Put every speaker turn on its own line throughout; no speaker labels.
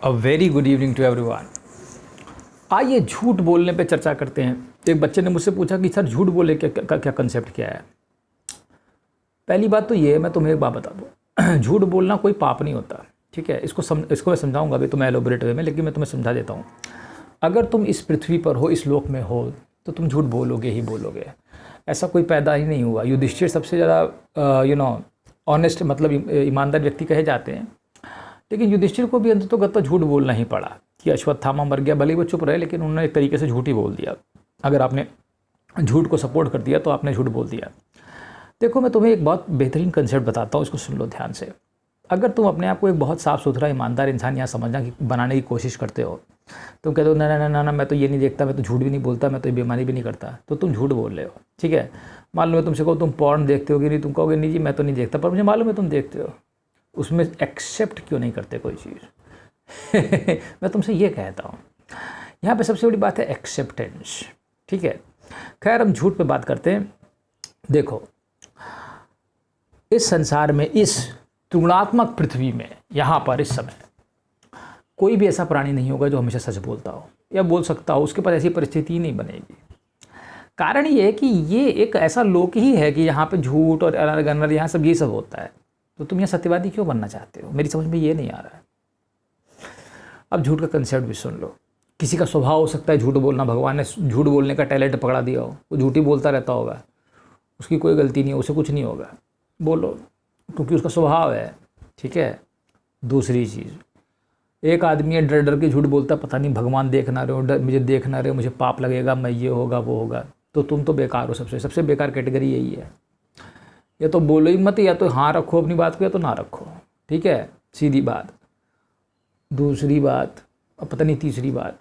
A very good evening to everyone. आइए झूठ बोलने पे चर्चा करते हैं। एक बच्चे ने मुझसे पूछा कि सर झूठ बोले क्या कंसेप्ट क्या है। पहली बात तो ये है, मैं तुम्हें एक बात बता दूँ, झूठ बोलना कोई पाप नहीं होता। ठीक है, इसको मैं समझाऊंगा अभी तुम्हें एलोबरेट वे में, लेकिन मैं तुम्हें समझा देता हूँ। अगर तुम इस पृथ्वी पर हो, इस लोक में हो, तो तुम झूठ बोलोगे ही बोलोगे। ऐसा कोई पैदा ही नहीं हुआ। युधिष्ठिर सबसे ज़्यादा ऑनेस्ट मतलब ईमानदार व्यक्ति कहे जाते हैं, लेकिन युधिष्ठिर को भी अंततोगत्वा झूठ बोलना ही पड़ा कि अश्वत्थामा मर गया। भले ही वो चुप रहे, लेकिन उन्होंने एक तरीके से झूठ ही बोल दिया। अगर आपने झूठ को सपोर्ट कर दिया तो आपने झूठ बोल दिया। देखो, मैं तुम्हें एक बहुत बेहतरीन कंसेप्ट बताता हूँ, इसको सुन लो ध्यान से। अगर तुम अपने आप को एक बहुत साफ़ सुथरा ईमानदार इंसान यहाँ समझना की बनाने की कोशिश करते हो, तुम कहते हो ना ना ना ना, मैं तो ये नहीं देखता, मैं तो झूठ भी नहीं बोलता, मैं तो ये बेईमानी भी नहीं करता, तो तुम झूठ बोल रहे हो। ठीक है, मालूम है तुमसे कहो तुम पॉर्न देखते हो कि नहीं, तुम कहोगे नहीं जी मैं तो नहीं देखता, पर मुझे मालूम है तुम देखते हो। उसमें एक्सेप्ट क्यों नहीं करते कोई चीज़? मैं तुमसे ये कहता हूँ, यहाँ पे सबसे बड़ी बात है एक्सेप्टेंस। ठीक है, खैर हम झूठ पे बात करते हैं। देखो, इस संसार में, इस त्रिगुणात्मक पृथ्वी में, यहाँ पर इस समय कोई भी ऐसा प्राणी नहीं होगा जो हमेशा सच बोलता हो या बोल सकता हो। उसके पास ऐसी परिस्थिति ही नहीं बनेगी। कारण ये है कि ये एक ऐसा लोक ही है कि यहाँ पे झूठ और अनर गनर यहाँ सब ये सब होता है। तो तुम यहाँ सत्यवादी क्यों बनना चाहते हो? मेरी समझ में ये नहीं आ रहा है। अब झूठ का कंसेप्ट भी सुन लो। किसी का स्वभाव हो सकता है झूठ बोलना, भगवान ने झूठ बोलने का टैलेंट पकड़ा दिया हो, वो झूठ ही बोलता रहता होगा, उसकी कोई गलती नहीं है, उसे कुछ नहीं होगा, बोलो, क्योंकि उसका स्वभाव है। ठीक है, दूसरी चीज़, एक आदमी है डर डर के झूठ बोलता, पता नहीं भगवान देख ना रहे हो, डर मुझे देख ना रहे हो, मुझे पाप लगेगा, मैं ये होगा वो होगा, तो तुम तो बेकार हो। सबसे बेकार कैटेगरी यही है। या तो बोलो ही मत, या तो हाँ रखो अपनी बात को, या तो ना रखो। ठीक है, सीधी बात। दूसरी बात, और पता नहीं तीसरी बात,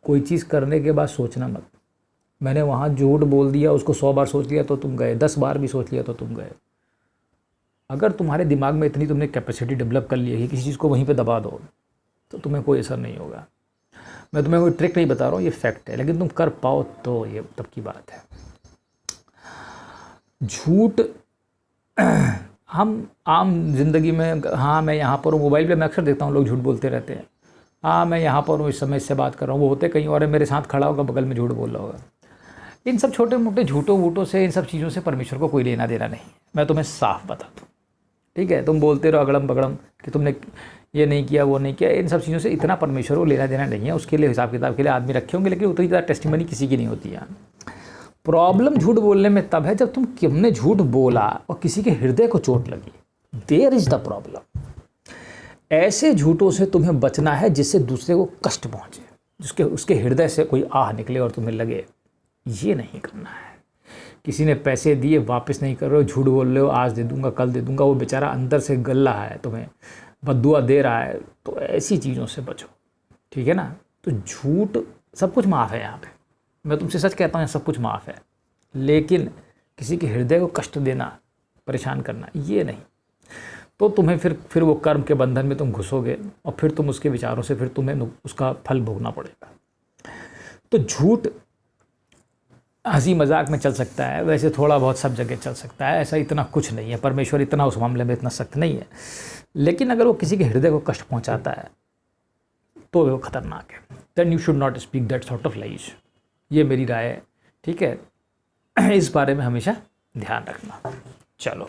कोई चीज़ करने के बाद सोचना मत। मैंने वहाँ झूठ बोल दिया, उसको 100 बार सोच लिया तो तुम गए, 10 बार भी सोच लिया तो तुम गए। अगर तुम्हारे दिमाग में इतनी तुमने कैपेसिटी डेवलप कर ली है कि किसी चीज़ को वहीं पे दबा दो, तो तुम्हें कोई असर नहीं होगा। मैं तुम्हें कोई ट्रिक नहीं बता रहा हूँ, ये फैक्ट है, लेकिन तुम कर पाओ तो ये तब की बात है। झूठ हम आम जिंदगी में, हाँ मैं यहाँ पर हूँ, मोबाइल पे मैं अक्सर देखता हूँ लोग झूठ बोलते रहते हैं। हाँ मैं यहाँ पर हूँ, इस समय इससे बात कर रहा हूँ, वो होते कहीं और है, मेरे साथ खड़ा होगा, बगल में झूठ बोल रहा होगा। इन सब छोटे मोटे झूठों वूठों से, इन सब चीज़ों से परमेश्वर को कोई लेना देना नहीं। मैं तुम्हें साफ बता दूँ। ठीक है, तुम बोलते रहो अगड़म बगड़म कि तुमने ये नहीं किया वो नहीं किया, इन सब चीज़ों से इतना परमेश्वर को लेना देना नहीं है। उसके लिए हिसाब किताब के लिए आदमी रखे होंगे, लेकिन उतनी ज़्यादा टेस्टिमनी किसी की नहीं होती है। प्रॉब्लम झूठ बोलने में तब है जब तुमने झूठ बोला और किसी के हृदय को चोट लगी। There is the problem. ऐसे झूठों से तुम्हें बचना है जिससे दूसरे को कष्ट पहुंचे, उसके हृदय से कोई आह निकले और तुम्हें लगे। ये नहीं करना है। किसी ने पैसे दिए, वापस नहीं कर रहे हो, झूठ बोल रहे हो, आज दे दूंगा कल दे दूंगा, वो बेचारा अंदर से गल रहा है, तुम्हें बद्दुआ दे रहा है, तो ऐसी चीज़ों से बचो। ठीक है ना? तो झूठ, सब कुछ माफ़ है यहाँ पे, मैं तुमसे सच कहता हूँ, सब कुछ माफ़ है, लेकिन किसी के हृदय को कष्ट देना, परेशान करना, ये नहीं। तो तुम्हें फिर वो कर्म के बंधन में तुम घुसोगे और फिर तुम उसके विचारों से फिर तुम्हें उसका फल भोगना पड़ेगा। तो झूठ हंसी मजाक में चल सकता है, वैसे थोड़ा बहुत सब जगह चल सकता है, ऐसा इतना कुछ नहीं है। परमेश्वर इतना उस मामले में इतना सख्त नहीं है, लेकिन अगर वो किसी के हृदय को कष्ट पहुंचाता है तो वो खतरनाक है। Then you should not speak that sort of lies. ये मेरी राय है। ठीक है, इस बारे में हमेशा ध्यान रखना। चलो।